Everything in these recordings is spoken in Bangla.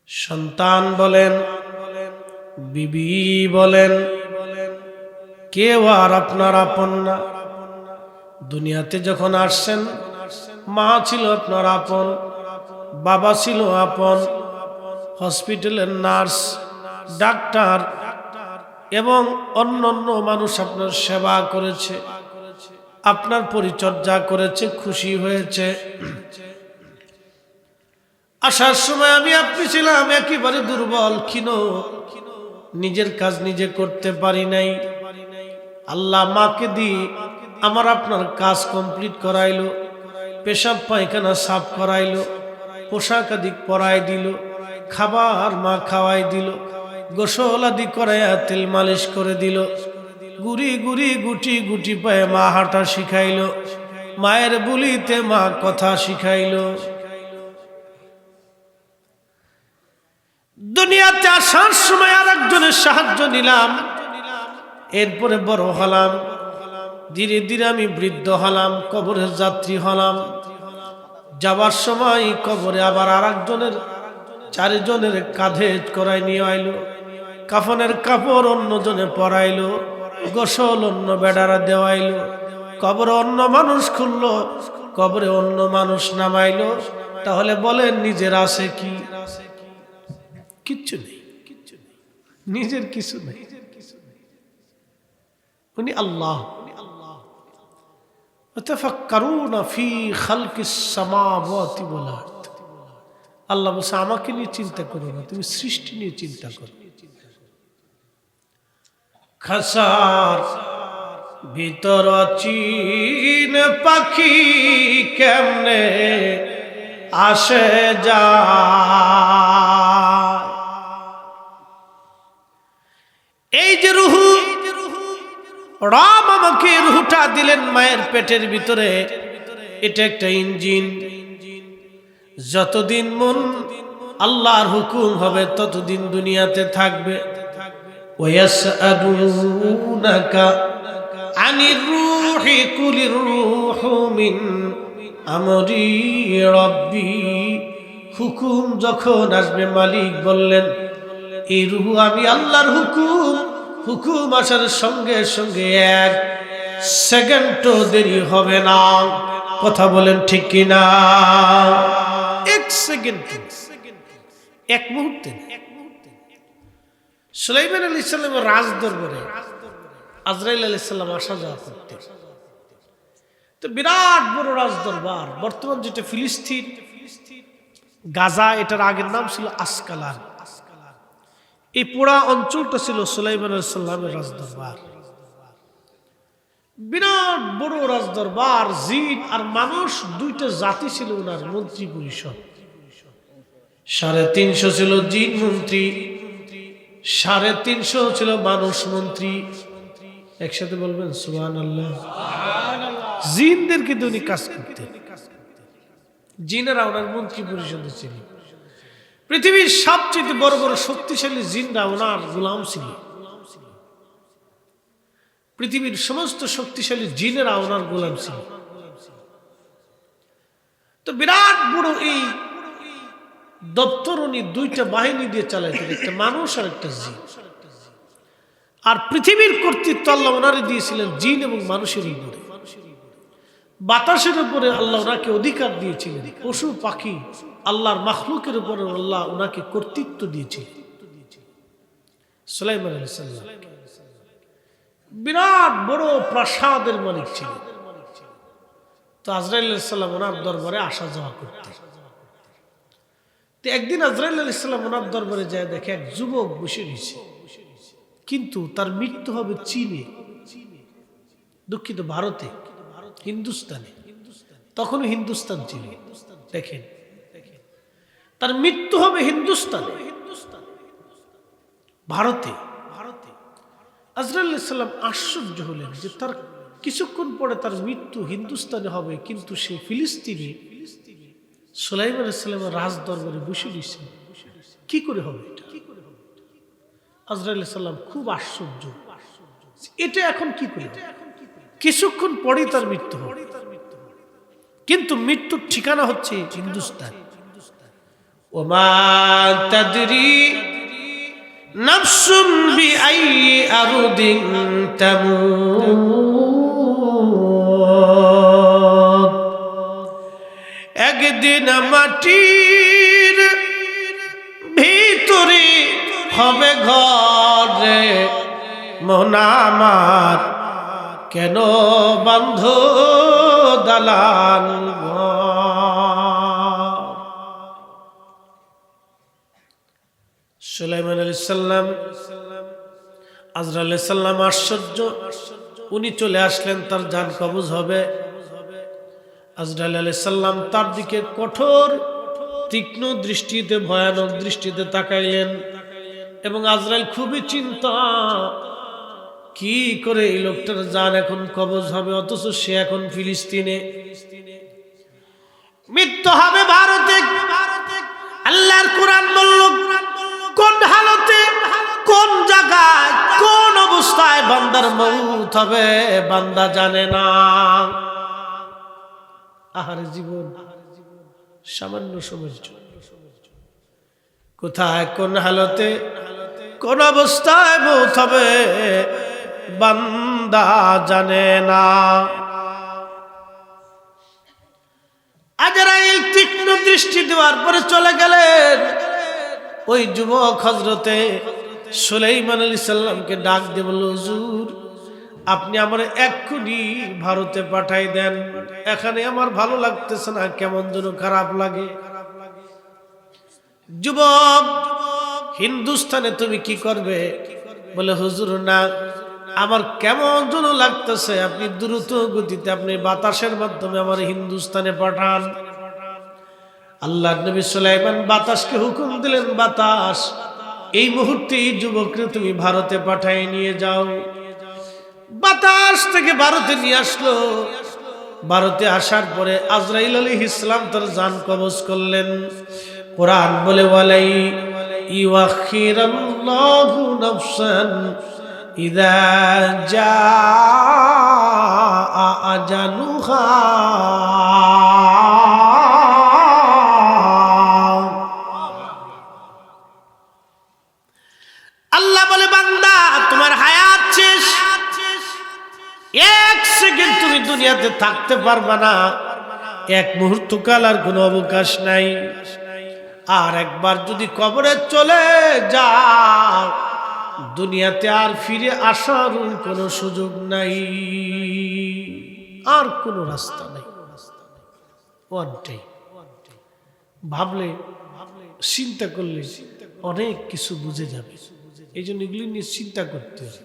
সন্তান বলেন, বিবি বলেন, কেউ আর আপনার আপন না। দুনিয়াতে যখন আসছেন, মা ছিল আপনার আপন, বাবা ছিল আপন, হসপিটালের নার্স, ডাক্তার এবং অন্যান্য মানুষ আপনার সেবা করেছে, আপনার পরিচর্যা করেছে, খুশি হয়েছে। আসার সময় আমি আপনি ছিলাম একেবারে দুর্বল, ক্ষীণ, নিজের কাজ নিজে করতে পারি নাই। আল্লাহ মাকে দিয়ে আমার আপনার কাজ কমপ্লিট করাইলো, পেশাব পায়খানা সাফ করাইলো, পোশাক আদি পরাই দিল, খাবার মা খাওয়াই দিল, গোসল আদি করাইয়া তেল মালিশ করে দিল, গুড়ি গুড়ি গুটি গুটি পায়ে মা হাঁটা শিখাইল, মায়ের বুলিতে মা কথা শিখাইল। দুনিয়াতে আসার সময় আর একজনের সাহায্য নিলাম, এরপরে বড় হলাম, ধীরে ধীরে আমি বৃদ্ধ হলাম, কবরের যাত্রী হলাম। যাবার সময় কবরে আবার আর একজনের, চারজনের কাঁধে করাই নিয়ে আইলো, কাফনের কাপড় অন্যজনে পরাইলো, গোসল অন্য বেড়ারা দেওয়াইলো, কবরে অন্য মানুষ খুললো, কবরে অন্য মানুষ নামাইলো। তাহলে বলেন নিজের আছে কি? কিচ্ছু নেই, নিজের কিছু নেই। উনি আল্লাহ। তাফাক্কারুনা ফি খালকিস সামাওয়াতি ওয়াল আরদ। আল্লাহ বলছে আমাকে নিয়ে চিন্তা করো না, তুমি সৃষ্টি নিয়ে চিন্তা করো। খাসার ভিতর চিন পাখি কেমনে আসে যায়। এই যে রুহু, রাম আমাকে রুহুটা দিলেন মায়ের পেটের ভিতরে, এটা একটা ইঞ্জিন। যতদিন মন আল্লাহর হুকুম হবে ততদিন দুনিয়াতে থাকবে। ওয়াসআলুনাকা আনির রূহি কুলির রূহু মিন আমরি রাব্বি। হুকুম যখন আসবে, মালিক বললেন এই রূহ আমি আল্লাহর হুকুম, হুকুম আসার সঙ্গে সঙ্গে এক সেকেন্ডও দেরি হবে না। কথা বলেন ঠিক কিনা? এক সেকেন্ড, এক মুহূর্তে। সুলাইমান আলাইহিস সালামের রাজ দরবারে আজরাইল আলাইহিস সালাম আসা যাওয়া করতেন। তো বিরাট বড় রাজ দরবার, বর্তমান যেটা ফিলিস্তিন, গাজা, এটার আগের নাম ছিল আসকালান। এই পুরা অঞ্চলটা ছিল সুলাইমান আলাইহিস সালামের রাজ দরবার। বিরাট বড় রাজ দরবার, জিন আর মানুষ দুইটা জাতি ছিল ওনার মন্ত্রী পরিষদ। 350 ছিল জিন মন্ত্রী, 350 ছিল মানুষ মন্ত্রী। একসাথে বলবেন সুবহানাল্লাহ। জিনদেরকে উনি কাজ করতেন, জিনেরা ওনার মন্ত্রী পরিষদে ছিল। পৃথিবীর সবচেয়ে বড় বড় শক্তিশালী জিনরা ওনার গোলাম ছিল। পৃথিবীর সমস্ত শক্তিশালী জিনেরা ওনার গোলাম ছিল। তো বিরাট বড় এই দপ্তর উনি দুইটা বাহিনী দিয়ে চালাইতেন, একটা মানুষ আর একটা জিন। আর পৃথিবীর কর্তৃত্ব আল্লাহ ওনারে দিয়েছিলেন জিন এবং মানুষের উপরে। বাতাসের উপরে আল্লাহ ওনাকে অধিকার দিয়েছিলেন, পশু পাখি আল্লাহর মাখলুকের উপরে আল্লাহ ওনাকে কর্তৃত্ব দিয়েছিলেন। সুলাইমান আলাইহিস সালাম বিরাট বড় প্রাসাদের মালিক ছিলেন। তো আজরাইল আলাইহিস সালাম ওনার দরবারে আসা যাওয়া করতেন। তো একদিন আজরাইল আলাইহিস সালাম ওনার দরবারে যায়, দেখে এক যুবক বসে রয়েছে, কিন্তু তার মৃত্যু হবে চীনে, দুঃখিত ভারতে, হিন্দুস্তানে। তখনও হিন্দুস্তান ছিল। দেখেন, তার মৃত্যু হবে হিন্দুস্তানে, ভারতে। আজরাইল আলাইহিস সালাম আশ্চর্য হলেন যে তার কিছুক্ষণ পরে তার মৃত্যু হিন্দুস্তানে হবে, কিন্তু সে ফিলিস্তিনে সুলাইমান আলাইহিস সালামের রাজ দরবারে বসে রয়েছে, কি করে হবে এটা? আজরাইল আলাইহিস সালাম খুব আশ্চর্য, এটা এখন কি করে? কিছুক্ষণ পরেই তার মৃত্যু হবে, কিন্তু মৃত্যুর ঠিকানা হচ্ছে হিন্দুস্তান। ওমা তাদরি নাফসুন বিআইয়ি আরদিন তামুত। একদিন মাটির ভিতরে হবে ঘরে, মন আমার কেন বন্ধ দালান ঘর। সুলাইমান আলাইহিস সালাম, আজরাইল আলাইহিস সালাম আশ্চর্য, উনি চলে আসলেন, তার জান কবজ হবে। আজরাইল আলাইহিস সালাম তার দিকে কঠোর তীক্ষ্ণ দৃষ্টিতে, ভয়ানক দৃষ্টিতে তাকাইলেন এবং আজরাইল খুবই চিন্তা, কি করে এই লোকটার জান এখন কবজ হবে, অথচ সে এখন ফিলিস্তিনে, মৃত্যু হবে ভারতে। আল্লাহর কোরআন বলল কোন হালতে, কোন জায়গায়, কোন অবস্থায় বান্দার মউত হবে বান্দা জানে না। আহারে জীবন সামান্য সময়ের জন্য, কোথায় কোন হালতে কোন অবস্থায় মউত হবে বান্দা জানে না। আজরাইল তীক্ষ্ণ দৃষ্টি দেওয়ার পরে চলে গেলেন। ওই যুবক হযরতে সুলাইমান আলাইহিস সালামকে ডাক দিয়ে বলল, হুজুর আপনি আমার এক্ষুনি ভারতে পাঠাই দেন, এখানে আমার ভালো লাগতেছে না, কেমন যেন খারাপ লাগে। যুবক, হিন্দুস্তানে তুমি কি করবে? বলে হুজুর না, আমার কেমন যেন লাগতেছে, আপনি দ্রুত গতিতে আপনি বাতাসের মাধ্যমে আমার হিন্দুস্তানে পাঠান। আল্লাহর নবী সুলাইমান বাতাসকে হুকুম দিলেন, বাতাস এই মুহূর্তে এই যুবককে তুমি ভারতে পাঠিয়ে নিয়ে যাও। বাতাস থেকে ভারতে নিয়ে আসলো। ভারতে আসার পরে আজরাইল আলাইহিস সালাম তার জান কবজ করলেন। কোরআন বলে ওয়ালাই ইউআখিরাল্লাহু নাফসান ইযা জাআ আজালুহা। আল্লাহ বলে বান্দা তোমার হায়াত শেষ, এক সেকেন্ড তুমি দুনিয়াতে থাকতে পারবা না, এক মুহূর্ত কাল আর কোনো অবকাশ নাই। আর একবার যদি কবরে চলে যাও, দুনিয়াতে আর ফিরে আসার কোনো সুযোগ নাই, আর কোনো রাস্তা নাই। ওয়ানটাই ভাবলে, চিন্তা করলে অনেক কিছু বুঝে যাবে। এই জন্য এগুলি নিয়ে চিন্তা করতে হবে।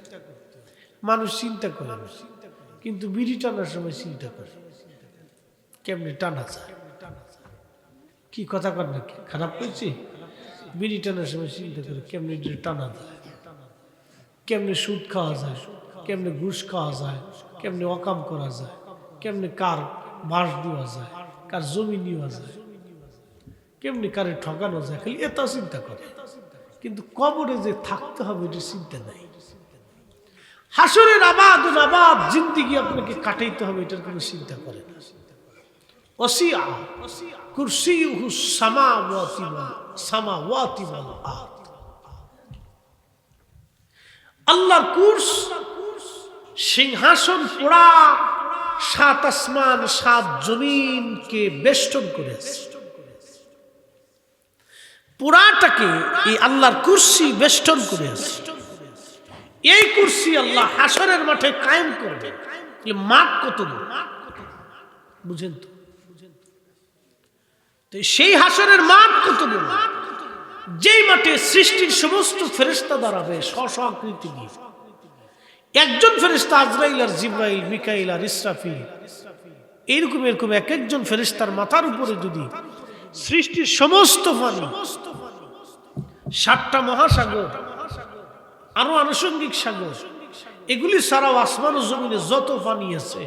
মানুষ চিন্তা করে না, কিন্তু বিড়ি টানার সময় চিন্তা করে কেমনে টানা যায়। কি কথা কর নাকি খারাপ করছি? বিড়ি টানার সময় চিন্তা করে কেমনে টানা যায়, কেমনে সুদ খাওয়া যায়, কেমনে ঘুষ খাওয়া যায়, কেমনে অকাম করা যায়, কেমনে কার বাস দেওয়া যায়, কার জমি নেওয়া যায়, কেমনে কারে ঠকানো যায়, খালি এত চিন্তা করে। কিন্তু কবরে যে থাকতে হবে এটা চিন্তা নাই। হাসরের আবাদ জিন্দেগি আপনাকে কাটাইতে হবে, এটার কোনো চিন্তা করে না। ওয়াসিআ কুরসিয়ুহু সামাওয়াতি ওয়াল আরদ। আল্লাহর কুরস সিংহাসন পুরা 7 আসমান 7 জমিনকে বেষ্টন করে আছে। পুরাটাকে এই আল্লাহর কুরসি বেষ্টন করে আছে। এই কুরসি আল্লাহ হাসরের মাঠে কায়েম করবে। মাঠ কত বুঝেন তো? সেই হাসরের মাঠ কত বড়, যেই মাঠে সৃষ্টির সমস্ত ফেরেশতা দাঁড়াবে স্ব আকৃতি নিয়ে। একজন ফেরেশতা আজরাইল আর জিবরাইল, মিকাইল আর ইসরাফিল, এরকম এক একজন ফেরেশতার মাথার উপরে যদি সৃষ্টির সমস্ত পানি, 7টা মহাসাগর, আরো আনুষঙ্গিক সাগর, এগুলি ছাড়াও আসমান ও জমিনে যত পানি আছে,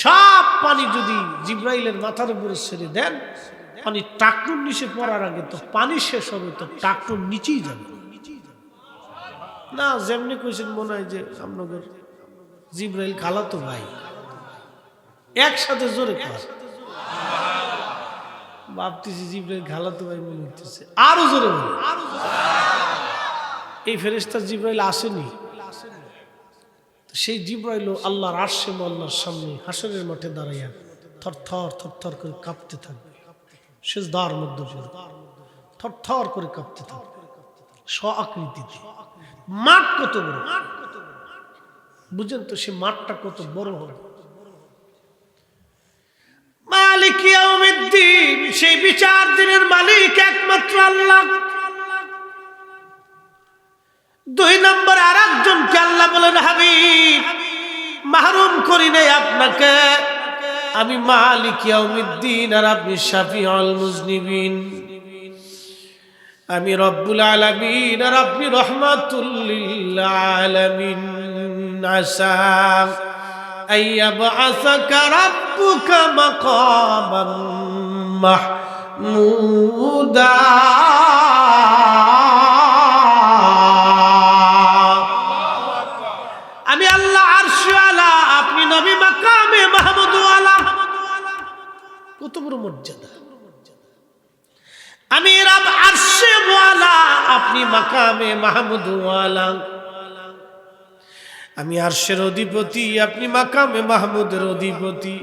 সব পানি যদি জিবরাইলের মাথার উপরে ছেড়ে দেন, পানি টাকনুর নিচে পড়ার আগে তো পানি শেষ হবে, তো টাকনুর নিচেই যাবে না। যেমনি কইছেন মনে হয় যে আপনাদের জিবরাইল খালাতো ভাই, একসাথে জোরে কর। ভাবতেছি জিব্রাইল খালাতো ভাই মনে হচ্ছে। আরো জোরে বলে, এই ফেরেশতা জিব্রাইল আসেনি। সেই জিব্রাইল আল্লাহর আরশে আল্লাহর সামনে হাসরের মাঠে দাঁড়াইয়া থরথর থরথর করে কাঁপতে থাকবে, সিজদার মধ্যে পড়ে থরথর করে কাঁপতে থাকবে, স্ব আকৃতিতে। মাঠ কত বড় বুঝেন তো, সে মাঠটা কত বড় হবে। মালিক ইয়াউমিদ্দিন, সেই বিচার দিনের মালিক একমাত্র আল্লাহ। দুই নম্বর আর একজনকে আল্লাহ বলেন, হাবিব মাহরুম করি নাই আপনাকে, আমি মালিক ইয়াউমিদ্দিন আর আপনি শাফিউল মুজনিবিন। আমি রব্বুল আলামিন আর আপনি রাহমাতুল লিল আলামিন। আসা আইয়াবআসাকা রাব্বুকা মাকামান মাহমুদা। আমি আল্লাহ আরশে আলা, আপনি নবী মাকামে মাহমুদ ওয়ালা। কত বড় মর্যাদা। আমি রব আরশে ওয়ালা, আপনি মাকামে মাহমুদ ওয়ালা। আমি আরশের অধিপতি, আপনি মাকামে মাহমুদের অধিপতি।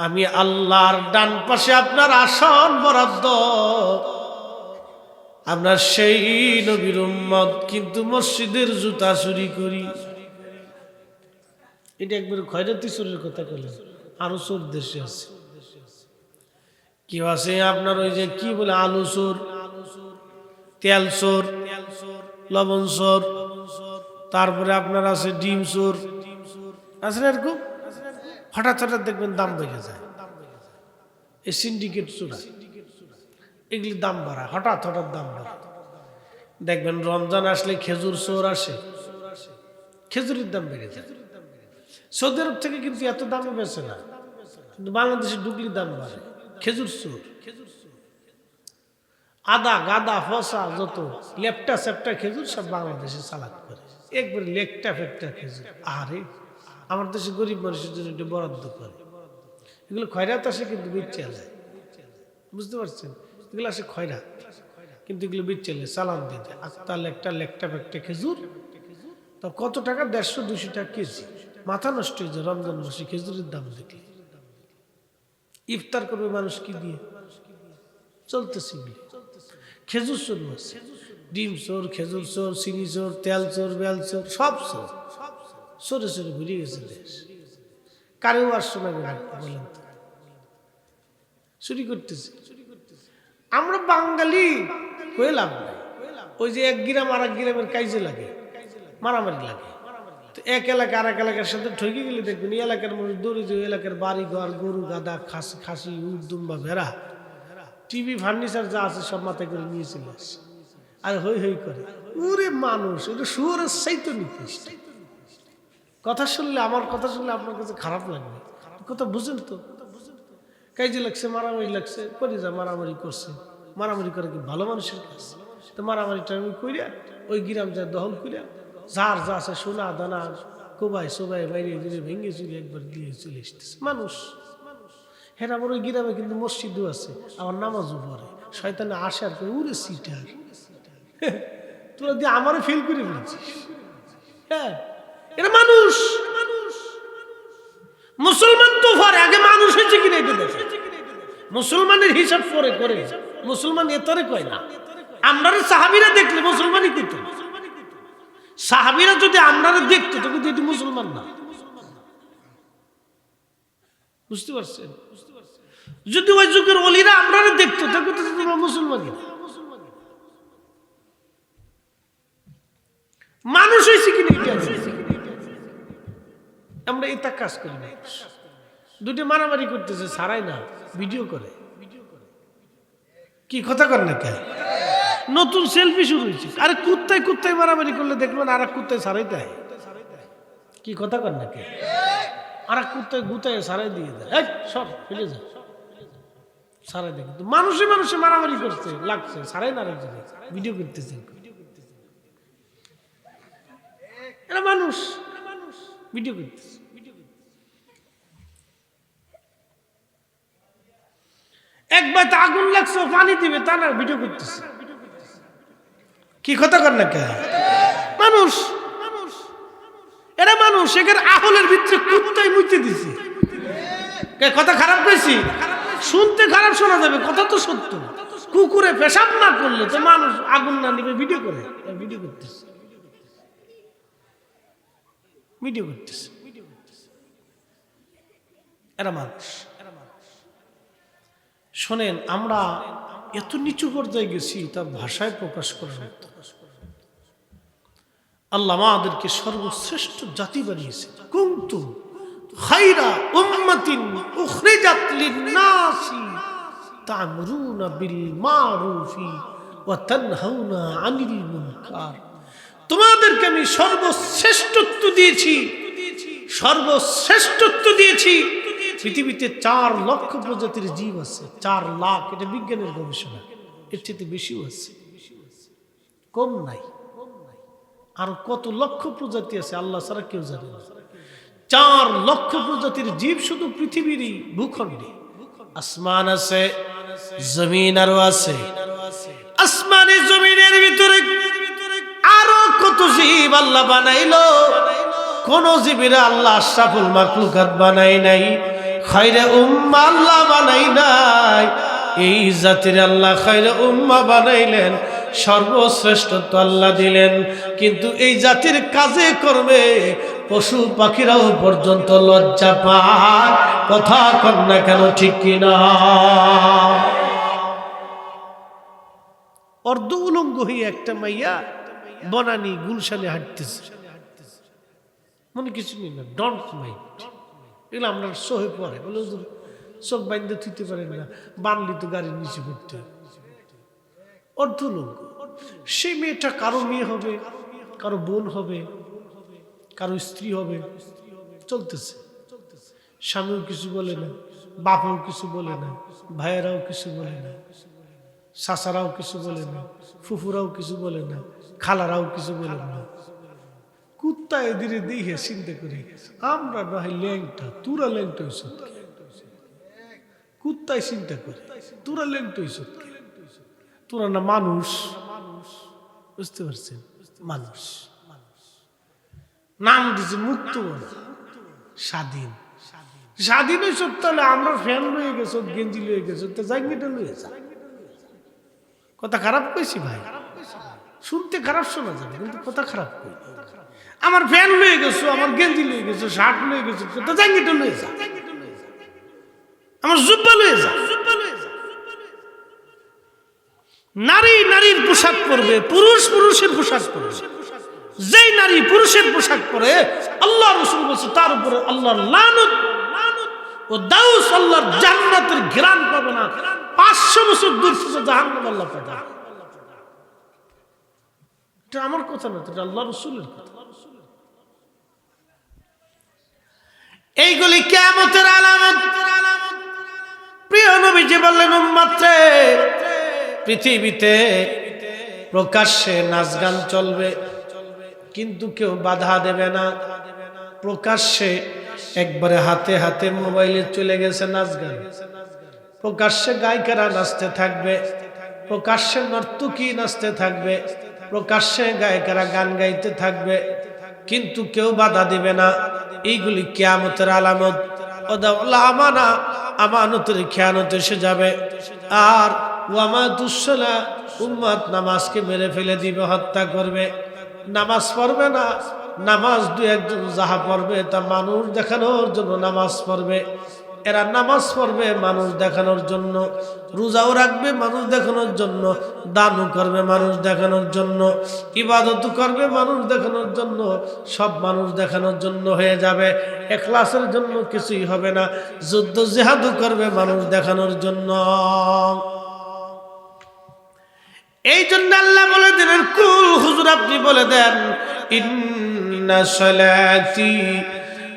আমি আল্লাহর ডান পাশে আপনার আসন বরাদ্দ। আমরা সেই নবীর উম্মত, কিন্তু মসজিদের জুতা চুরি করি। এটা একবার খয়রাতি চোরের কথা বললেন, আরো চোর দেশে আছে। কেউ আছে আপনার ওই যে কি বলে আলু চোর, তেল চোর, লবণ চোর, তারপরে আপনার আছে ডিম চোর, আছে না এরকম? হঠাৎ হঠাৎ দেখবেন দাম বেড়ে যায়। এই সিন্ডিকেট চোরা, এগুলি দাম বাড়ায়, হঠাৎ হঠাৎ দাম বাড়ায়। দেখবেন রমজান আসলে খেজুর চোর আসে, খেজুরের দাম বেড়ে যায়। সৌদি আরব থেকে কিন্তু এত দামে বেছে না, কিন্তু বাংলাদেশে ঢুকলি দাম বাড়ে। খেজুর চোর, আদা গাদা ফসা যত লেপটা সেপটা খেজুর সব বাংলাদেশে চালাক করে, একবারে লেকটা ফেকটা খেজুর। আরে আমার দেশে গরিব মানুষের জন্য একটু বরাদ্দ করে। এগুলো খয়রাত আসে কিন্তু বিচ্ছে যায়, বুঝতে পারছেন? এগুলো আসে খয়রাত, কিন্তু এগুলো বিচ্ছে চালান দিয়ে দেয়। আত্মা লেকটা ফেকটা খেজুর, তো কত টাকা? 150-200 টাকা কেজি। মাথা নষ্ট হয়ে যায় রমজান মাসে খেজুরের দাম দেখলে। ইফতার করবে মানুষ কি দিয়ে? চলতেছে খেজুর চোর মাছ, ডিম চোর, খেজুর চোর, চিনি চোর, তেল চোর, বেল চোর, সব চোর। চোরে চোরে ঘুরিয়ে গেছে দেশ। কারেও আর শোনা বলেন তো, চুরি করতেছে। আমরা বাঙালি হয়ে লাভ নাই। ওই যে এক গ্রাম আর এক গ্রামের কাজে লাগে, মারামারি লাগে। তো এক এলাকা আর এক এলাকার সাথে ঠকে গেলে দেখবেন এই এলাকার মানুষ দৌড়ে যে এলাকার বাড়ি ঘর, গরু গাদা, খাসি উট দুম্বা ভেড়া, টিভি ফার্নিচার যা আছে সব মাথায় করে নিয়ে চলে আসে, আর হই হই করে। ওরে মানুষ, এটা শুয়োরের চাইতো নিকৃষ্ট। কথা শুনলে, আমার কথা শুনলে আপনার কাছে খারাপ লাগবে, কথা বুঝেন তো? কাজে লাগছে, মারামারি লাগছে, করে যা মারামারি করছে। মারামারি করে কি ভালো মানুষের কাজ? তো মারামারিটা আমি কইরা ওই গ্রাম যা দখল করিয়া যার যা আছে সোনা দানা কোবাই সোবাই বাইরে ভেঙে চুরি একবার দিয়ে চলে এসতেছে মানুষ। হ্যাঁ, আমার ওই গ্রামে কিন্তু মসজিদও আছে, আমার নামাজও পড়ে। শয়তানে আসে আর উড়ে সিটার, তোরা দিয়ে আমারও ফেল করে ফেলছিস। হ্যাঁ, এটা মানুষ। মুসলমান তো পরে, আগে মানুষ হয়েছে কিনা এটা দেখে। মুসলমানের হিসাব পরে করে, মুসলমান এতরে কয় না। আমরা সাহাবীরা দেখলে মুসলমানই কিন্তু, সাহাবীরা যদি আমরা দেখতো তবে এটি মুসলমান না। বুঝতে পারছেন? যদি ওই যুগের ওলিরা আমরা দেখতো তবে তোমরা মুসলমানই না। মানুষ হয়েছে কিনা এটা আমরা এটা কাজ করি না। দুটো মারামারি করতেছে, ছাড়াই না, ভিডিও করে। কি কথা কর না কে? নতুন সেলফি শুরু হয়েছে। আরে কুত্তায় কুত্তায় মারামারি করলে দেখবেন আর এক কুত্তায় ছাড়াই দেয়। কি কথা কর না কে? আর এক কুত্তায় গুতায় ছাড়াই দিয়ে দেয়, সব ফেলে যায়, ছাড়াই দেয়। কিন্তু মানুষে মানুষে মারামারি করছে, লাগছে, ছাড়াই না আরেকজন ভিডিও করতেছে। এরা মানুষ ভিডিও করতেছে। একবার তো আগুন লাগছে পানি দিবে তা না ভিডিও করতেছে কি কথা কর না কে মানুষ এরা মানুষ এদের আহলের ভিতরে কুত্তাই মুইতে দিছে কথা খারাপ কইছি শুনতে খারাপ শোনা যাবে কথা তো সত্য কুকুরে পেশাব না করলে তো মানুষ আগুন না নিবে ভিডিও করে ভিডিও করতেছে এরা মানুষ শোনেন আমরা এত নিচু পর্যায়ে গেছি তা ভাষায় প্রকাশ করার মতো আল্লাহ আমাদেরকে সর্বশ্রেষ্ঠ জাতি বানিয়েছে কুনতুম খায়রা উম্মাতিন উখরিজাত লিন-নাসি তা'মুরুনা বিল মা'রুফি ওয়া তানহাউনা আনিল মুনকার তোমাদেরকে আমি সর্বশ্রেষ্ঠত্ব দিয়েছি পৃথিবীতে 4 লক্ষ প্রজাতির জীব আছে 4 লাখ এটা বিজ্ঞানের গবেষণা এর চেয়ে বেশিও আছে কম নাই আর কত লক্ষ প্রজাতি আছে আল্লাহ ছাড়া কেউ জানে না 4 লক্ষ প্রজাতির জীব শুধু পৃথিবীরই ভূখণ্ডে আসমান আছে জমিন আরো আছে আসমানে জমিনের ভিতরে আরো কত জীব আল্লাহ বানাইলো কোন জীবের আল্লাহ আশরাফুল মাখলুকাত বানাই নাই খায়রে উম্মাহ আল্লাহ বানাই নাই এই জাতির আল্লাহ খায়রে উম্মাহ বানাইলেন সর্বশ্রেষ্ঠত্ব আল্লাহ দিলেন কিন্তু এই জাতির কাজে কর্মে পশু পাখিরাও পর্যন্ত লজ্জা পায় কথা কর না কেন ঠিক কিনা অর্ধ উলঙ্গ হয়ে একটা মাইয়া বনানী গুলশানে হাঁটতেছে মনে কিছু নেই না ডন্ট মাইন্ড এগুলো আমরা সহে পড়ে বলে চোখ বাইন্দে থুইতে পারেন না বানলি তো গাড়ির নিচে পড়তে অর্ধ লোক সেই মেয়েটা কারো মেয়ে হবে কারো বোন হবে কারো স্ত্রী হবে চলতেছে স্বামীও কিছু বলে না বাপও কিছু বলে না ভাইয়েরাও কিছু বলে না চাচারাও কিছু বলে না ফুফুরাও কিছু বলে না খালারাও কিছু বলে না কুত্তা এদিকে দেখে চিন্তা করি আমরা না হয় ল্যাংটা তুরা ল্যাংটা হইস কুত্তায় চিন্তা করে তুরা ল্যাংটা হইস তোরা না মানুষ বুঝতে পারছেন মানুষ নাম দিছে মুক্ত স্বাধীন স্বাধীন হইস তাহলে আমরা ফ্যান লয়ে গেছো গেঞ্জি লয়ে গেছো তো জাঙ্গিটা লয়ে যা কথা খারাপ কইছি ভাই শুনতে খারাপ শোনা যাবে কিন্তু কথা খারাপ কই আমার ফ্যান লয়ে গেছো আমার গেঞ্জি লয়ে গেছো শার্ট লয়ে গেছো তো জাঙ্গিটা লয়ে যা আমার জুব্বা লয়ে যা নারী নারীর পোশাক পরবে পুরুষ পুরুষের পোশাক পরবে যেই নারী পুরুষের পোশাক পরে আল্লাহ রাসূল বলেছে তার উপরে আল্লাহর লানত ও দাউস আল্লাহর জান্নাতের ঘ্রাণ পাবে না 500 বছর দূর থেকে জাহান্নাম আল্লাহ পাঠাবে এটা আমার কথা না এটা আল্লাহ রাসূলের কথা এইগুলি কিয়ামতের আলামত প্রিয় নবীজি বললেন উম্মতে পৃথিবীতে প্রকাশ্যে নাচ গান চলবে কিন্তু কেউ বাধা দেবে না প্রকাশ্যে একবারে হাতে হাতে মোবাইলে চলে গেছে নাচ গান প্রকাশ্যে গায়িকারা নাচতে থাকবে প্রকাশ্যে নর্তকী নাচতে থাকবে প্রকাশ্যে গায়িকারা গান গাইতে থাকবে কিন্তু কেউ বাধা দিবে না এইগুলি কিয়ামতের আলামত আমানা আমানতের খেয়ানত এসে যাবে আর ওয়ামাতুসসালা উম্মত নামাজকে মেরে ফেলে দিবে হত্যা করবে নামাজ পড়বে না নামাজ দুই একজন যাহা পড়বে তা মানুষ দেখানোর জন্য নামাজ পড়বে এরা নামাজ পড়বে মানুষ দেখানোর জন্য রোজাও রাখবে মানুষ দেখানোর জন্য দানও করবে মানুষ দেখানোর জন্য ইবাদতও করবে মানুষ দেখানোর জন্য সব মানুষ দেখানোর জন্য হয়ে যাবে ইখলাসের জন্য কিছুই হবে না যুদ্ধ জিহাদও করবে মানুষ দেখানোর জন্য এই জন্য আল্লাহ বলে দিলেন কুল হুজুর আপনি বলে দেন ইন্না সালাতি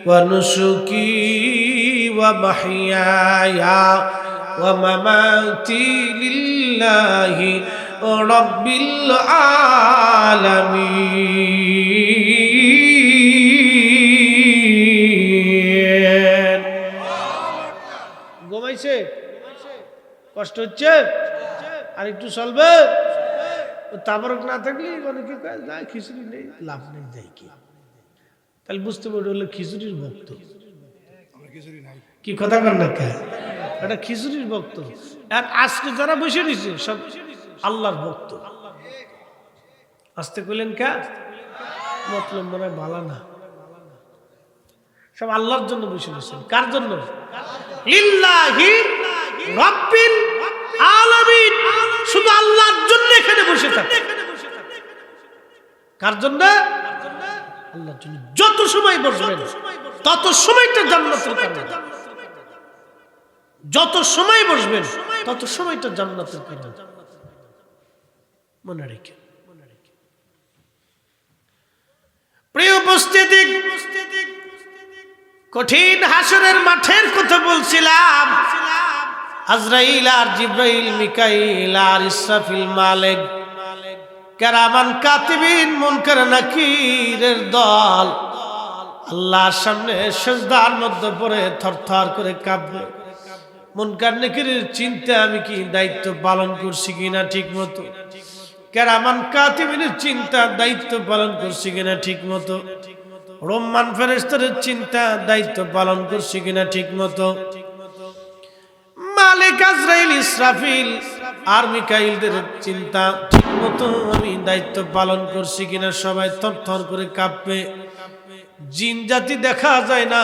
ওয়া নুসুকি ওয়া মাহইয়ায়া ওয়া মামাতি লিল্লাহি রাব্বিল আলামিন ঘুমাইছে কষ্ট হচ্ছে, আর একটু চলবে। তাবরক না থাকলে অনেকে কয় না খিচুড়ি নেই, লাভ নেই, যাই কি। তাহলে বুঝতে পারবে হলো খিচুড়ির ভক্ত। কি কথা কর না কে, এটা খিচুড়ির ভক্ত। আর আজকে যারা বসে রয়েছে সব আল্লাহর ভক্ত। আসতে কইলেন কে, মতলব মনে হয় ভালো না, সব আল্লাহর জন্য বসে রয়েছেন। কার জন্য? লিল্লাহি রাব্বিল আলামিন, শুধু আল্লাহর জন্য এখানে বসে থাকে। কার জন্য? আল্লাহর জন্য। যত সময় বসবেন তত সময়টা জান্নাতের কারণ। যত সময় বসবেন তত সময়টা জান্নাতের কারণ, মনে রেখে। প্রিয় উপস্থিতি, কঠিন হাসরের মাঠের কথা বলছিলাম। আজরাইল আর জিব্রাইল, মিকাইল আর ইসরাফিল, মালিক, কেরামান কাতিবিন, মুনকার নাকিরের দল আল্লাহর সামনে সিজদার মধ্যে পড়ে থরথর করে কাঁপবে। মুনকার নাকিরের চিন্তা আমি কি দায়িত্ব পালন করছি কিনা ঠিক মতো, কেরামান কাতিবিনের চিন্তা দায়িত্ব পালন করছি কিনা ঠিক মতো, রহমান ফেরেশতাদের চিন্তা দায়িত্ব পালন করছি কিনা ঠিক মতো, মালিক আজরাইল, ইসরাফিল আর মিকাইলদের চিন্তা ঠিক মতো আমি দায়িত্ব পালন করছি কিনা। সবাই থরথর করে কাঁপবে। জিন জাতি দেখা যায় না,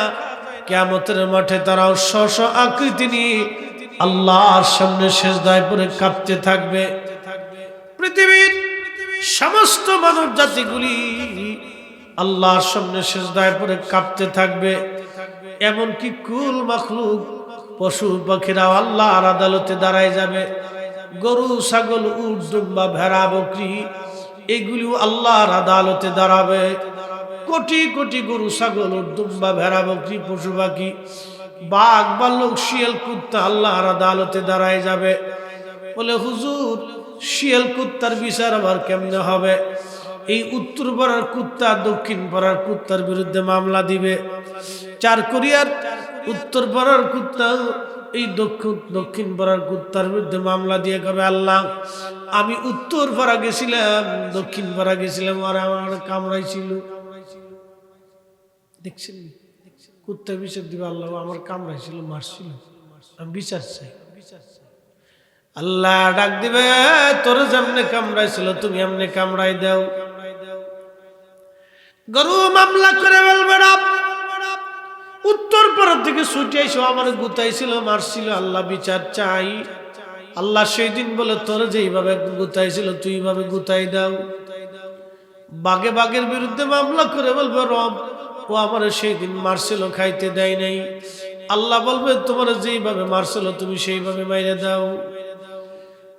কিয়ামতের মাঠে তারাও স্ব আকৃতি নিয়ে আল্লাহর সামনে সিজদায় পড়ে কাঁপতে থাকবে। পৃথিবীর সমস্ত মানব জাতিগুলি আল্লাহর সামনে সিজদায় পড়ে কাঁপতে থাকবে। এমনকি কুল মাখলুক, পশু পাখিরাও আল্লাহর আদালতে দাঁড়ায় যাবে। গরু, ছাগল, উট, দুম্বা, ভেড়া, বকরি এগুলিও আল্লাহর আদালতে দাঁড়াবে। কোটি কোটি গরু, ছাগল, উট, দুম্বা, ভেড়া, বকরি, পশু পাখি, বাঘ, ভাল্লুক, শিয়াল, কুত্তা আল্লাহর আদালতে দাঁড়ায় যাবে। বলে হুজুর, শিয়াল কুত্তার বিচার আবার কেমনে হবে? এই উত্তর পাড়ার কুত্তা দক্ষিণ পাড়ার কুত্তার বিরুদ্ধে মামলা দিবে। 4 কোরিয়ার উত্তর পাড়ার কুত্তা এই দক্ষিণ পাড়ার কুত্তার বিরুদ্ধে মামলা দিয়ে কবে, আল্লাহ আমি উত্তর পাড়া গেছিলাম, দক্ষিণ পাড়া গেছিলাম, আর আমার কামড়াইছিল। দেখছেন কুত্তা বিচার দিবে, আল্লাহ আমার কামড়াইছিল, মারছিল, আমি বিচার চাই। আল্লাহ ডাক দিবে, তোর যেমনে কামড়াইছিল তুমি এমনি কামড়াই দাও। গরু মামলা করে বলবে, উত্তর পাড়া থেকে ছুটে আইসো, আমার গুতাইছিল, মারছিল, আল্লাহ বিচার চাই। আল্লাহ সেই দিন বলে, তোর যেইভাবে গুতাইছিল তুই এইভাবে গুতাই দাও। বাঘে বাঘের বিরুদ্ধে মামলা করে বলবে, রব ও আমার সেই দিন মারছিল, খাইতে দেয় নাই। আল্লাহ বলবে, তোমার যেইভাবে মারছিল তুমি সেইভাবে মাইরে দাও।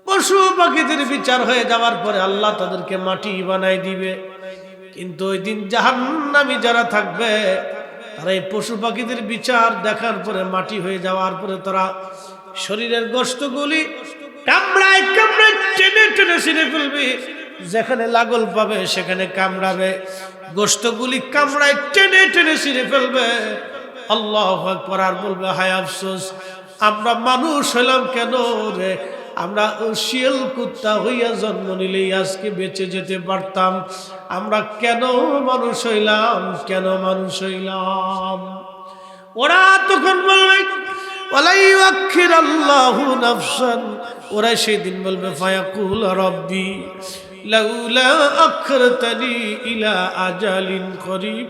পশু পাখিদের বিচার হয়ে যাওয়ার পরে আল্লাহ তাদেরকে মাটি বানাই দিবে। কিন্তু ওই দিন জাহান্নামী যারা থাকবে তারা এই পশু পাখিদের বিচার দেখার পরে, মাটি হয়ে যাওয়ার পরে তারা শরীরের গোশতগুলি কামড়ায় কামড়ায় টেনে টেনে ছিঁড়ে ফেলবে। যেখানে লাগল পাবে সেখানে কামড়াবে, গোশতগুলি কামড়ায় টেনে টেনে ছিঁড়ে ফেলবে। আল্লাহু আকবার। আর বলবে, হায় আফসোস, আমরা মানুষ হইলাম কেন রে? আমরা শিয়াল কুত্তা হইয়া জন্ম নিলেই আজকে বেঁচে যেতে পারতাম। আমরা কেন মানুষ হইলাম, কেন মানুষ হইলাম? ওরা তখন বলবে, ওয়ালাই আখিরাল্লাহু নাফসান, ওরা সেদিন বলবে, ফায়াকুল রব্বি লাউলা আখরতানি ইলা আজালিন করিব,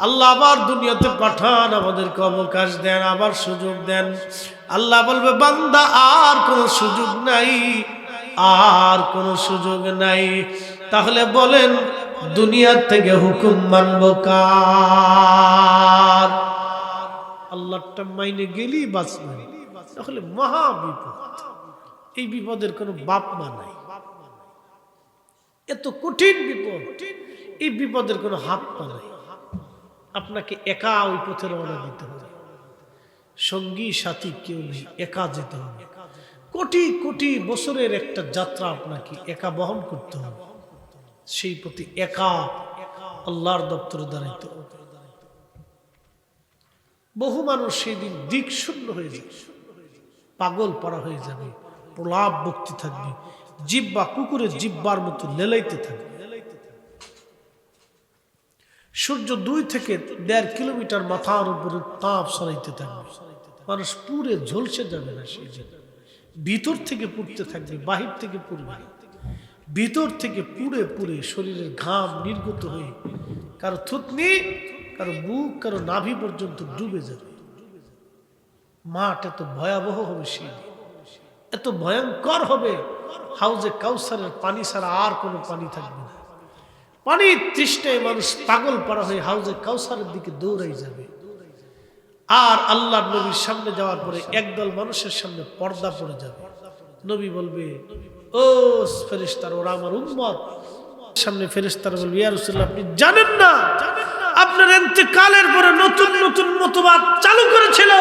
আল্লাহ আবার দুনিয়াতে পাঠান, আমাদেরকে অবকাশ দেন, আবার সুযোগ দেন। আল্লাহ বলবে, বান্দা আর কোনো সুযোগ নাই, আর কোনো সুযোগ নাই। তাহলে বলেন, দুনিয়ার থেকে হুকুম মানব কার? আল্লাহটা মাইনে গেলি বাঁচবেন, তাহলে মহা বিপদ। এই বিপদের কোনো বাপ মা নাই। এত কঠিন বিপদ, এই বিপদের কোনো হাত পা নাই। আপনাকে একা ওই পথে রওনা দিতে হবে, সঙ্গী সাথী কেউ নেই, একা যেতে হবে। কোটি কোটি বছরের একটা যাত্রা আপনাকে একা বহন করতে হবে। সেই পথে একা আল্লাহর দপ্তরে দাঁড়াইতে হবে। বহু মানুষ সেই দিন দিক শূন্য হয়ে যাবে, পাগল পড়া হয়ে যাবে, প্রলাপ বক্তি থাকবে, জিহ্বা কুকুরের জিহ্বার মতো লেলাইতে থাকবে। সূর্য 2 থেকে 1.5 কিলোমিটার মাথার উপরে তাপ সরাইতে থাকবে, মানুষ পুরে ঝলসে যাবে না। সেই ভিতর থেকে পুড়তে থাকবে, বাহির থেকে পুড়বে, ভিতর থেকে পুড়ে পুড়ে শরীরের ঘাম নির্গত হয়ে কারো থুতনি, কারো বুক, কারো নাভি পর্যন্ত ডুবে যাবে। মাঠ এত ভয়াবহ হবে, সেই এত ভয়ঙ্কর হবে, হাউজে কাউসারের পানি ছাড়া আর কোনো পানি থাকবে না। পানির তৃষ্ণায় মানুষ পাগল পাড়া হয়ে হাউজে কাউসারের দিকে দৌড়াই যাবে। আর আল্লাহর নবীর সামনে যাওয়ার পরে একদল মানুষের সামনে পর্দা পড়ে যাবে। নবী বলবে, ও ফেরেশতারা, ওরা আমার উম্মত। সামনে ফেরেশতারা বলবে, ইয়া রাসূলুল্লাহ, আপনি জানেন না আপনার ইন্তেকালের পরে নতুন নতুন মতবাদ চালু করেছিল,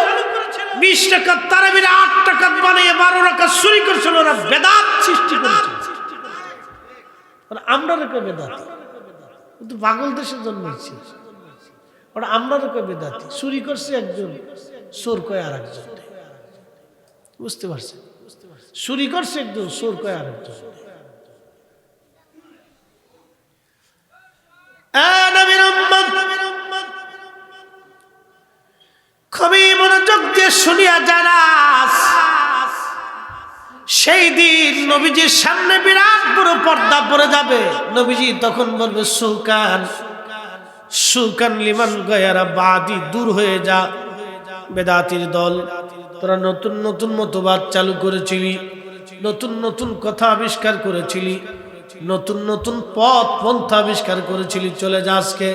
20 রাকাত তারাবির 8 রাকাত বানিয়ে 12 রাকাত চুরি করেছিল, ওরা বেদাত সৃষ্টি করেছিল। আমরা রেখে বেদাত, কিন্তু পাগল দেশে জন্মেছি, ওরা আমরা রেখে বেদাতি। চুরি করছে একজন, চোর কয় আর একজন। বুঝতে পারছেন? চুরি করছে একজন, চোর কয় আর একজন। খুবই মনোযোগ দিয়ে শুনিয়া যারা, সেই দিন নবীজির সামনে বিরাট বড় পর্দা পড়ে যাবে। নবীজি তখন বলবে, সুকান সুকান লিমান গায়রা বাদি, দূর হয়ে যা বেদাতির দল, তোরা নতুন নতুন মতবাদ চালু করেছিলি, নতুন নতুন কথা আবিষ্কার করেছিলি, নতুন নতুন পথ পন্থা আবিষ্কার করেছিলি, চলে যা আজকে।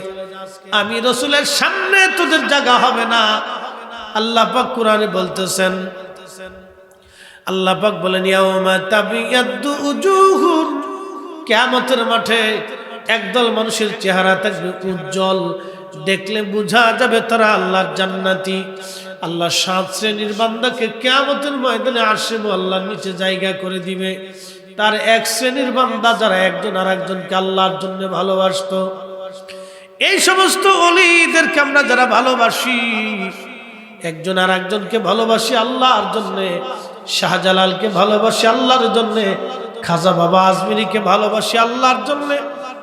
আমি রাসূলের সামনে তোদের জায়গা হবে না। আল্লাহ পাক কোরআনে বলতেছেন, আল্লাহ পাক বলেন, ইয়াউমা তাবিয়াদ্দু উজুহুন, কিয়ামতের মাঠে একদল মানুষের চেহারা থাকবে উজ্জ্বল, দেখলে বোঝা যাবে তারা আল্লাহর জান্নাতি। আল্লাহ 7 শ্রেণীর বান্দাকে কিয়ামতের ময়দানে আরশে আল্লাহর নিচে জায়গা করে দিবে। তার 1 শ্রেণীর বান্দা যারা একজন আর একজনকে আল্লাহর জন্য ভালোবাসতো। এই সমস্ত ওলিদেরকে আমরা যারা ভালোবাসি, একজন আর একজনকে ভালোবাসি আল্লাহর জন্য, শাহজালালকে ভালোবাসি আল্লাহর জন্য, খাজা বাবা আজমিরিকে ভালোবাসি আল্লাহর জন্য,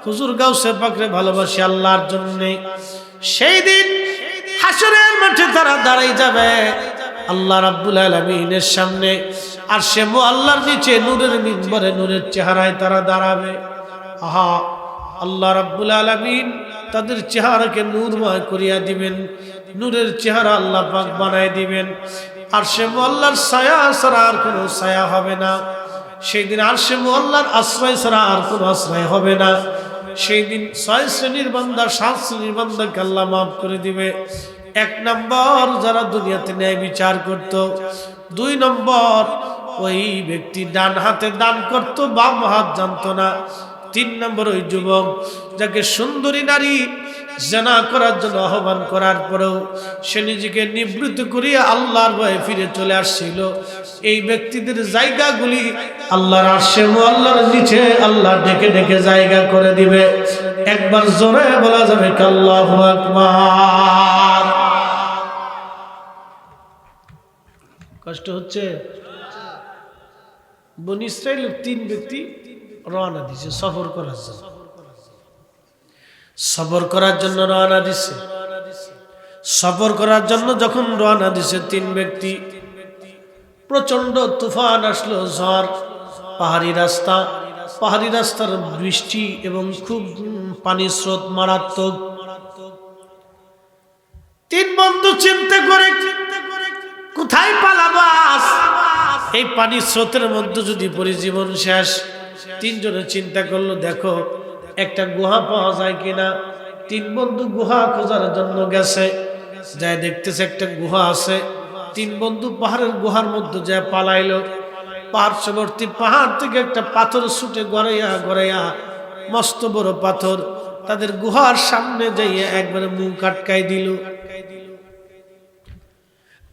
হুজুর গাউসে পাকরে ভালোবাসি আল্লাহর জন্য, সেই দিন হাসরের মাঠে তারা দাঁড়াই যাবে আল্লাহ রাব্বুল আলামিনের সামনে। আর সে আল্লাহর নিচে নূরের মিম্বরে নূরের চেহারায় তারা দাঁড়াবে। আহা, আল্লাহ রাব্বুল আলামিন তাদের চেহারাকে নূরময় করিয়া দিবেন, নূরের চেহারা আল্লাহ পাক বানায় দিবেন। আর সে আল্লাহর ছায়া ছাড়া আর কোনো ছায়া হবে না। সেই দিন আর সে আল্লাহর আশ্রয় ছাড়া আর কোনো আশ্রয় হবে না। সেই দিন 6 শ্রেণীর বান্দা 7 শ্রেণীর বান্দাকে আল্লাহ মাফ করে দিবে। 1 নম্বর যারা দুনিয়াতে ন্যায় বিচার করত, 2 নম্বর ওই ব্যক্তি ডান হাতে দান করত, বাম হাত জানতো না, 3 নম্বর ওই যুবক যাকে সুন্দরী নারী জিনা করার জন্য আহ্বান করার পরেও সে নিজেকে নিবৃত্ত করিয়া আল্লাহর ভয়ে ফিরে চলে আসছিল। এই ব্যক্তিদের জায়গাগুলি আল্লাহর আরশে আল্লাহর নিচে আল্লাহ ডেকে ডেকে জায়গা করে দিবে। একবার জোরে বলা যাবে আল্লাহু আকবার। কষ্ট হচ্ছে? বনী ইসরাইলের 3 ব্যক্তি রওনা দিয়েছে সফর করার জন্য, সফর করার জন্য রওনা দিছে। সফর করার জন্য যখন রওনা দিছে 3 ব্যক্তি, প্রচন্ড তুফান আসলো, ঝড়, পাহাড়ি রাস্তা, পাহাড়ি রাস্তার বৃষ্টি এবং খুব পানির স্রোত মারাত্মক। 3 বন্ধু চিন্তা করে কোথায় পালাবো, এই পানির স্রোতের মধ্যে যদি পড়ি জীবন শেষ। 3 জনে চিন্তা করলো, দেখো একটা গুহা পাওয়া যায় কিনা। 3 বন্ধু গুহা খোঁজার জন্য গেছে, যায় দেখতেছে একটা গুহা আছে। 3 বন্ধু পাহাড়ের গুহার মধ্যে যায় পালাইলো। পার্শ্ববর্তী পাহাড় থেকে একটা পাথর ছুটে গড়াইয়া গড়াইয়া, মস্ত বড় পাথর, তাদের গুহার সামনে যাইয়া একবারে মুখ আটকাই দিল।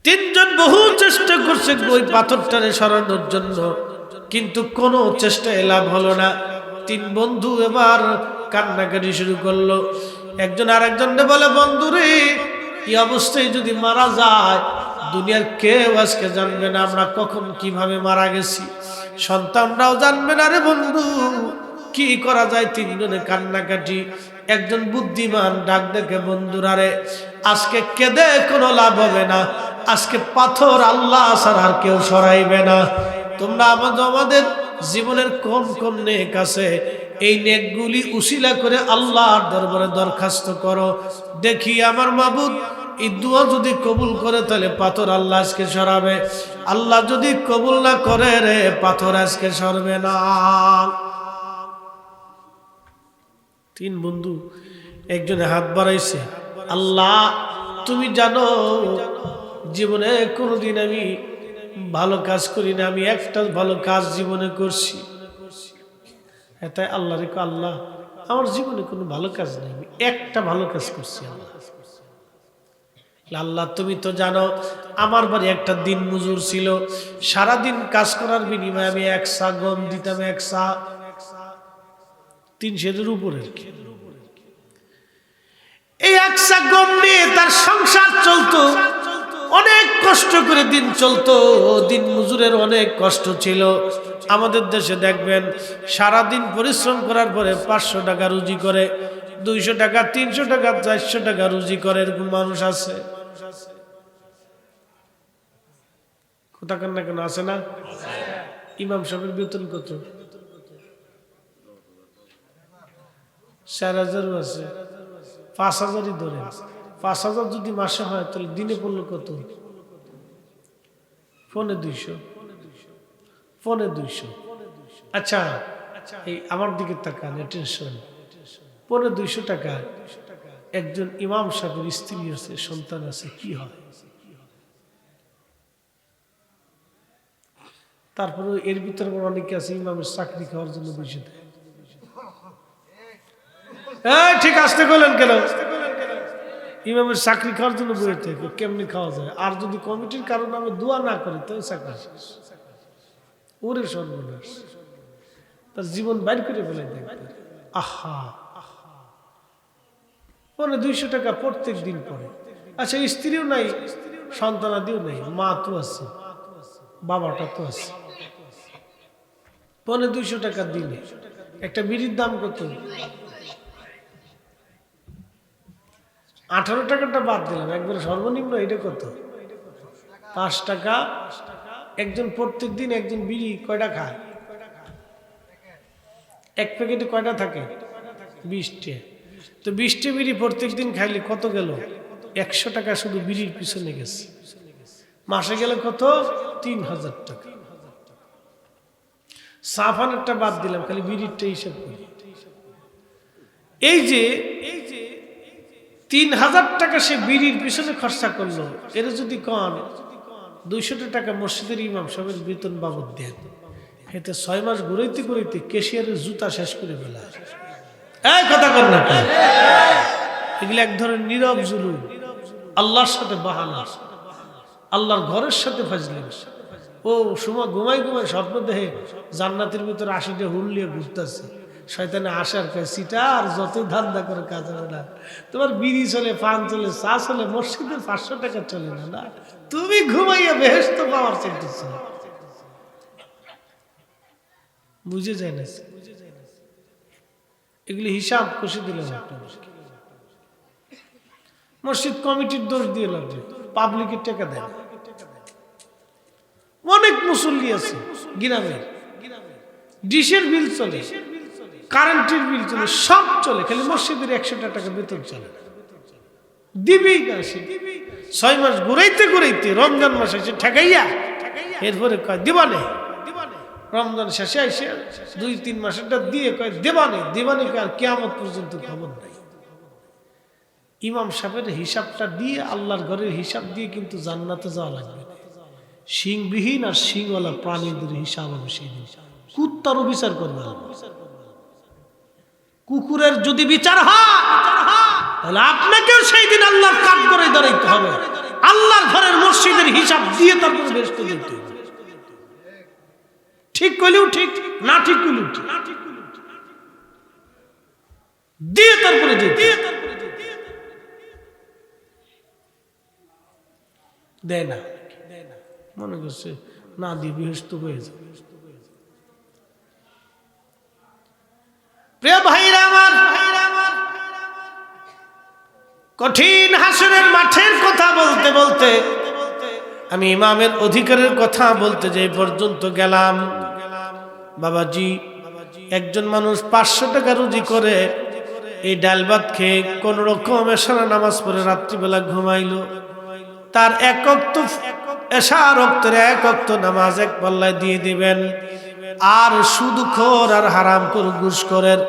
3 জন বহু চেষ্টা করছে ওই পাথরটারে সরানোর জন্য, কিন্তু কোনো চেষ্টায় লাভ হলো না। 3 বন্ধু এবার কান্নাকাটি শুরু করলো। একজন আর একজনকে বলে, বন্ধু রে, এই অবস্থায় যদি মারা যায় দুনিয়ার কেউ আজকে জানবে না আমরা কখন কিভাবে মারা গেছি, সন্তানরাও জানবে না রে বন্ধু। কি করা যায়? তিনজনে কান্নাকাটি। একজন বুদ্ধিমান ডাক দেখে, বন্ধুরা রে, আজকে কেঁদে কোনো লাভ হবে না, আজকে পাথর আল্লাহ ছাড়া আর কেউ সরাইবে না। তোমরা আমাদের জীবনের কোন কোন নেক আছে, এই নেকগুলি উসিলা করে আল্লাহর দরবারে দরখাস্ত করো। দেখি আমার মাবুদ এই দোয়া যদি কবুল করে তাহলে পাথর আল্লাহ আজকে সরাবে, আল্লাহ যদি কবুল না করে রে পাথর আজকে সরবে না। তিন বন্ধু একজনে হাত বাড়াইছে, আল্লাহ তুমি জানো জীবনে কোনোদিন আমি ভালো কাজ করি না, আমি একটা ভালো কাজ জীবনে করছি। তাই আল্লাহ রেখো, আল্লাহ আমার জীবনে কোনো ভালো কাজ নেই, আমি একটা ভালো কাজ করছি। আল্লাহ তুমি তো জানো আমার বাড়ি একটা দিন মজুর ছিল, সারাদিন কাজ করার বিনিময়ে আমি 1 সা গম দিতাম, 1 সা 300-এর উপরের। এই 1 সা গম নিয়ে তার সংসার চলতো, অনেক কষ্ট করে দিন চলতো। দিন মজুরের অনেক কষ্ট ছিল। আমাদের দেশে দেখবেন সারাদিন পরিশ্রম করার পরে 500 টাকা রুজি করে, 200 টাকা, 300 টাকা, 400 টাকা রুজি করে, এরকম মানুষ আছে। কথা কেন না কেন আছে না? ইমাম সাহেবের বেতন কত? 4000 আছে, 5000ই ধরে। 5000 যদি মাসে হয় তাহলে দিনে পড়লো কত? 250। 250। আচ্ছা এই আমার দিকে তাকান, টেনশন। 250 টাকা একজন ইমাম সাহেবের স্ত্রী আছে, সন্তান আছে, কি হয়? তারপরে এর ভিতরে অনেকে আছে ইমামের চাকরি খাওয়ার জন্য বসে দেয়। ঠিক আসতে বললেন কেন? ইমামের চাকরি খাওয়ার জন্য বসে থাকে, কেমনি খাওয়া যায়? আর যদি কমিটির কারণে আমি দোয়া না করি তাহলে চাকরি শেষ। ওরে সর্বনাশ, তার জীবন বাইর করে ফেলে দেখবে। আহা, 200 টাকা প্রত্যেক দিন পরে। আচ্ছা স্ত্রীও নাই, সন্তানাদিও নেই, মা তো আছে, বাবাটা তো আছে। 200 টাকা দিনে একটা বিড়ির দাম কত? 18 টাকাটা বাদ দিলাম, একবারে সর্বনিম্ন এটা কত? 5 টাকা। একজন প্রত্যেক দিন একজন বিড়ি কয়টা খায়? এক প্যাকেটে কয়টা থাকে? 20টা। তো 20টা বিড়ি প্রত্যেক দিন খাইলে কত গেল? 100 টাকা শুধু বিড়ির পিছনে গেছে। মাসে গেলে কত? 3000 টাকা। সাফানেরটা বাদ দিলাম, খালি বিড়িরটা হিসাব করি। এই যে 3000 টাকা সে বিড়ির পিছনে খরচা করলো, এর যদি কন 200 টাকা মসজিদের ইমাম সাহেবের বেতন বাবদ দেন, এতে 6 মাস ঘুরাইতে ঘুরাইতে কেশিয়ারের জুতা শেষ করে ফেলা। এই কথা কর না, এগুলো এক ধরনের নীরব জুলুম, আল্লাহর সাথে বাহানা, আল্লাহর ঘরের সাথে ফাজলিম। ও সময় ঘুমাই ঘুমাই স্বপ্ন দেখে জান্নাতের ভিতরে 80টা হুল নিয়ে ঘুরতেছে, শয়তানে আসার সিটা আর যতই ধান্দা করে কাজ হবে না। তোমার বিড়ি চলে, পান চলে, চা চলে, মসজিদে 500 টাকা চলে না। না, তুমি ঘুমাইয়া বেহেশত পাওয়ার চাইতেছ, বুঝে যায় না। এগুলি হিসাব কষে দিলাম। মসজিদ কমিটির দোষ দিয়ে লাগবে, পাবলিকের টাকা দেয়। অনেক মুসল্লি আছে গ্রামের, ডিশের বিল চলে, কারেন্টের বিল চলে, সব চলে, খালি মসজিদের 100 টাকা বেতন চলে, দিবেই না সে। 6 মাস ঘুরাইতে ঘুরাইতে রমজান মাসে এসে ঠেকাইয়া এরপরে কয় দিবানে। রমজান শেষে এসে 2-3 মাসেরটা দিয়ে কয় দেবানে। দিবানে আর কিয়ামত পর্যন্ত খবর নাই। ইমাম সাহেবের হিসাবটা দিয়ে, আল্লাহর ঘরের হিসাব দিয়ে কিন্তু জান্নাতে যাওয়া লাগবে। সিংবিহীন আর সিংওয়ালা প্রাণীদের হিসাব হবে সেদিন। কুত্তারও বিচার করবে, কুকুরের যদি বিচার হয় তাহলে আপনাকেও সেই দিন আল্লাহর কাঠ করে দাঁড়াইতে হবে। আল্লাহর ঘরের মসজিদের হিসাব দিয়ে তারপরে বেহেশত যেতে হবে। ঠিক কইলেও ঠিক, না ঠিক কইলেও ঠিক, দিয়ে তারপরে যেতে দেয় না। মনে করছে না দিয়ে বিহস্ত হয়ে যাবে। প্রিয় ভাইরা আমার, কঠিন হাসরের মাঠের কথা বলতে বলতে আমি ইমামের অধিকারের কথা বলতে যে পর্যন্ত গেলাম। বাবাজি, একজন মানুষ 500 টাকা রুজি করে এই ডাল ভাত খেয়ে কোন রকম এশার নামাজ পড়ে রাত্রিবেলা ঘুমাইলো, তার এক ওয়াক্ত এশার ওয়াক্তের এক ওয়াক্ত নামাজ এক পাল্লায় দিয়ে দিবেন। আর সুদখোর আর হারামখোর ঘুষখোরের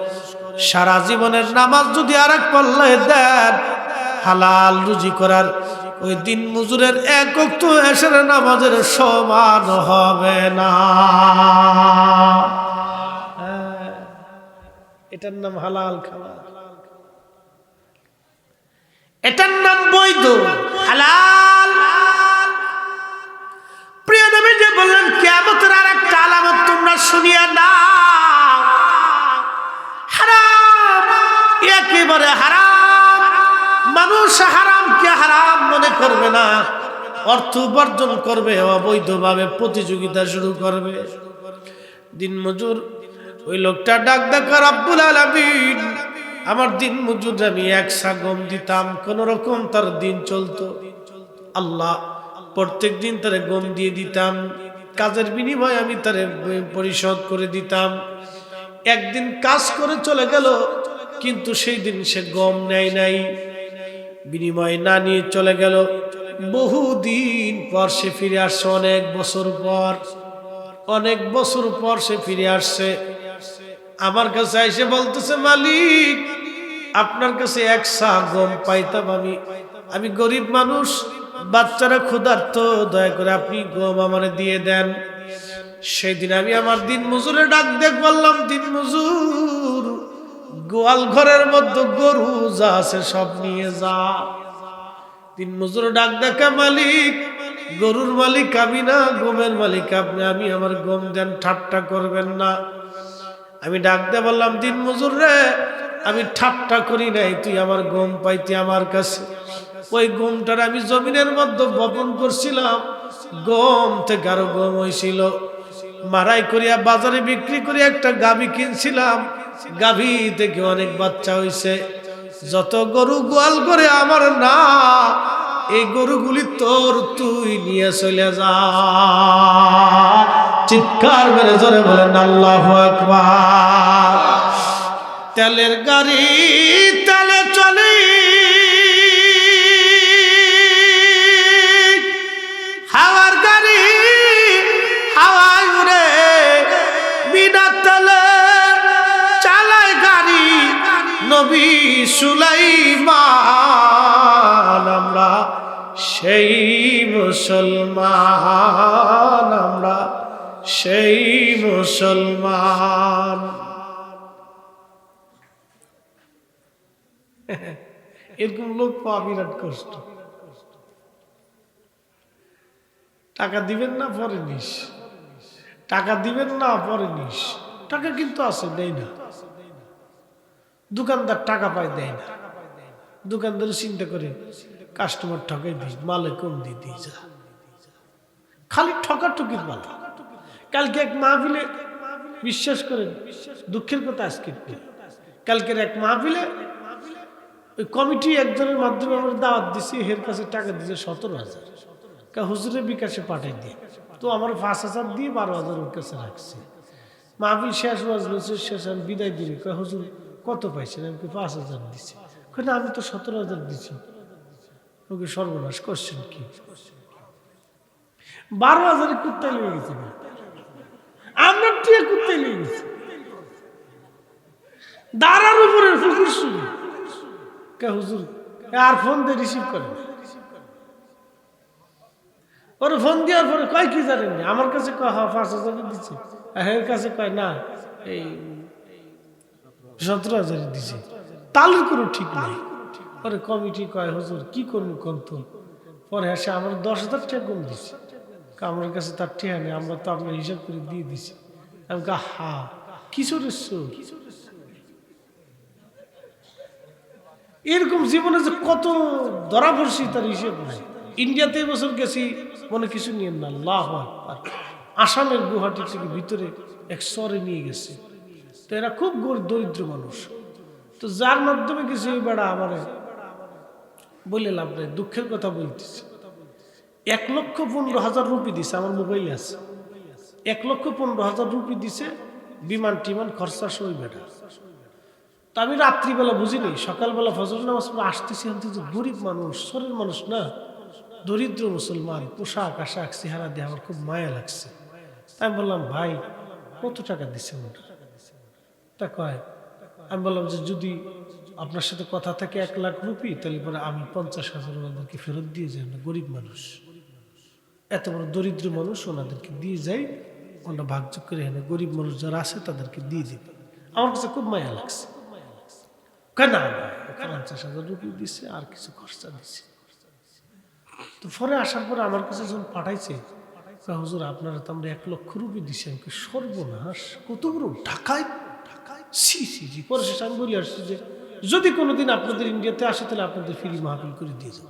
সারা জীবনের নামাজ যদি আর এক পাল্লায় দেন, হালাল রুজি করার ওই দিন মজুরের এক ওয়াক্ত এশার নামাজের সমান হবে না। এটার নাম হালাল খাওয়া, এটার নাম বৈধ হালাল। প্রিয় নবী যে বললেন কিয়ামতের আরেকটা আলামত তোমরা শুনিয়া নাও, হারাম, একেবারে হারাম। মানুষ হারামকে হারাম মনে করবে না, অর্থ উপার্জন করবে, অবৈধভাবে প্রতিযোগিতা শুরু করবে। দিন মজুর ওই লোকটা ডাক ডাকা, রব্বুল আলামিন, আমার দিন মজুর আমি 1 সা গম দিতাম, কোন রকম তার দিন চলতো। আল্লাহ, প্রত্যেক দিন তারে গম দিয়ে দিতাম, কাজের বিনিময়ে আমি তারে পরিশোধ করে দিতাম। একদিন কাজ করে চলে গেল, কিন্তু সেই দিন সে গম নেয় নাই, বিনিময় না নিয়ে চলে গেল। বহুদিন পর সে ফিরে আসছে, অনেক বছর পর সে ফিরে আসছে। আমার কাছে এসে বলতেছে, মালিক, আপনার কাছে 1 সা গম পাইতাম, আমি গরিব মানুষ, বাচ্চারা ক্ষুধার্ত, দয়া করে আপনি গম আমারে দিয়ে দেন। সেই দিন আমি আমার দিন মজুরে ডাক দেখ বললাম, দিন মজুর, গোয়াল ঘরের মধ্যে গরু যা আছে সব নিয়ে যা। দিন মজুর ডাক দেখা, মালিক, গরুর মালিক আমি না, গমের মালিক আপনি, আমি আমার গম দেন, ঠাট্টা করবেন না। আমি ডাক দে বললাম, দিন মজুর রে, আমি ঠাট্টা করি নাই, তুই আমার গম পাইতি আমার কাছে। ওই গমটার আমি জমিনের মধ্যে বপন করছিলাম, গম থেকে আরো গম হয়েছিল, মারাই করিয়া বাজারে বিক্রি করে একটা গাভী কিনছিলাম, গাভী থেকে অনেক বাচ্চা হয়েছে। যত গরু গোয়াল করে আমার না, এই গরুগুলি তোর, তুই নিয়ে চলে যা। চিৎকার মেরে জোরে বলেন আল্লাহু আকবার। তেলের গাড়ি তেলে চলে, হাওয়ার গাড়ি হাওয়ায় উড়ে, বিনা তেলে চালায় গাড়ি নবী সুলাইমান। আমরা সেই মুসলমান, আমরা সেই মুসলমান। এরকম লোক পাওয়া বিরাট কষ্ট। টাকা দিবেন না পরে নিস, টাকা দিবেন না পরে নিস। টাকা কিন্তু আছে, দেয় না। দোকানদার টাকা পায়, দেয় না। দোকানদার চিন্তা করে কাস্টমার ঠকাই দিস, মালে কম দিয়ে দিয়ে যা, খালি ঠকাঠকির মাল। কালকে এক মাহফিলে, বিশ্বাস করেন, দুঃখের কথা আজকে, কালকের এক মাহফিলে ওই কমিটি একজনের মাধ্যমে আমরা দাওয়াত দিছি, এর কাছে টাকা দিয়েছে 17,000, হুজুরের বিকাশে পাঠাই দিয়ে। তো আমার 5,000 দিয়ে 12,000 ওর কাছে রাখছে। মাহফিল শেষ হয়েছে, শেষ আমি বিদায় দিই, হুজুর কত পাইছেন? আমি 5,000 দিচ্ছি। না, আমি তো 17,000 দিচ্ছি। ওকে সর্বনাশ করছেন কি? 12,000 কুত্তায় লেগে গেছে, আমরা টিয়া কুত্তায় লেগে গেছি, দাঁড়ার উপরে ফুকুর শুনি। হুজুর আর ফোন দিয়ে রিসিভ করে, ওর ফোন দেওয়ার পরে কয় কি জানেন, আমার কাছে কয় 5,000 দিচ্ছে, এর কাছে কয় না, এই 17,000 দিছে। তালের কোনো ঠিক নাই। পরে কমিটি কয়, হুজুর কি করবো কন্ত? পরে এসে আমার 10,000 টাকা কম দিচ্ছে। আমার কাছে তার ঠেয়া নেই, আমরা তো আপনার হিসাব করে দিয়ে দিছি। আমি হা কিশোরের সুর। এরকম জীবনে যে কত ধরা পড়ছি তার হিসেব নাই। ইন্ডিয়াতে বছর গেছি, মনে কিছু নিয়ে না, আল্লাহু আকবার। আসামের গুয়াহাটি থেকে ভিতরে এক শহরে নিয়ে গেছে। তো এরা খুব দরিদ্র মানুষ। তো যার মাধ্যমে কিছু এই বেড়া আমার বলে লাভ নাই, দুঃখের কথা বলতেছি। 1,15,000 রুপি দিছে, আমার মোবাইল আছে। 1,15,000 রুপি দিছে, বিমান টিমান খরচা সহ বেটা। তো আমি রাত্রিবেলা বুঝিনি, সকালবেলা ফজর নামাজ পড়ে আসতেছি, যে গরিব মানুষ, শরীর মানুষ না, দরিদ্র মুসলমান, পোশাক আশাক চেহারা দিয়ে আমার খুব মায়া লাগছে। তাই আমি বললাম, ভাই কত টাকা দিচ্ছে ওটা? তা কয়, আমি বললাম যে যদি আপনার সাথে কথা থাকে 1 লাখ রুপি, তাহলে পরে আমি 50,000 ওনাদেরকে ফেরত দিয়ে যাই। আমরা গরিব মানুষ, এত বড় দরিদ্র মানুষ, ওনাদেরকে দিয়ে যাই, ওনারা ভাগযোগ করে এনে গরিব মানুষ যারা আছে তাদেরকে দিয়ে দিবে। আমার কাছে খুব মায়া লাগছে। না 50,000 রুপি দিচ্ছে, আর কিছু খরচা দিচ্ছে। তো পরে আসার পরে আমার কাছে যখন পাঠাইছে, হুজুর আপনারা তো আমরা 1 লক্ষ রুপি দিচ্ছি। আমাকে সর্বনাশ, কত বড় ঢাকায় সি সি জি। পরে শেষে আমি বলে আসছি যে যদি কোনোদিন আপনাদের ইন্ডিয়াতে আসে, তাহলে আপনাদের ফ্রি মাহফিল করে দিয়ে যাব,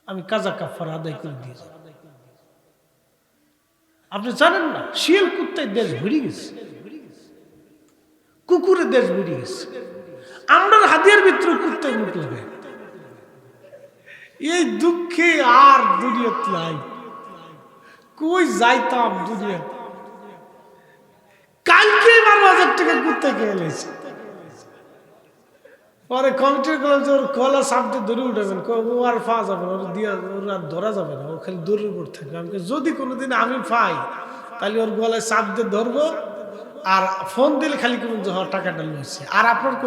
আমি কাজা কাফারা আদায় করে দিয়ে যাব। আপনি জানেন না, শিয়াল কুত্তায় দেশ ভরে গেছে, কুকুরে দেশ ভরে গেছে, আমরা হাতিয়ার ভিতরে কুত্তায় মুখ লাগে। এই দুঃখে আর দুনিয়াত নাই, কই যাইতাম দুনিয়া। কালকে 12,000 টাকা কুত্তা খেয়ে এলেছে। পরে কমিটির করলাম যে ওর কলা সাপটে ধরে উঠাবেন, ও আর পাওয়া যাবে না, ওর দিয়া ওর আর ধরা যাবে না, ও খালি দৌড়ের উপর থাকবে। আমাকে যদি কোনোদিন আমি পাই, তাহলে ওর গলায় চাপ দিয়ে ধরবো, আর ফোন দিলে খালি কেমন টাকাটা লইছে, আর আপনার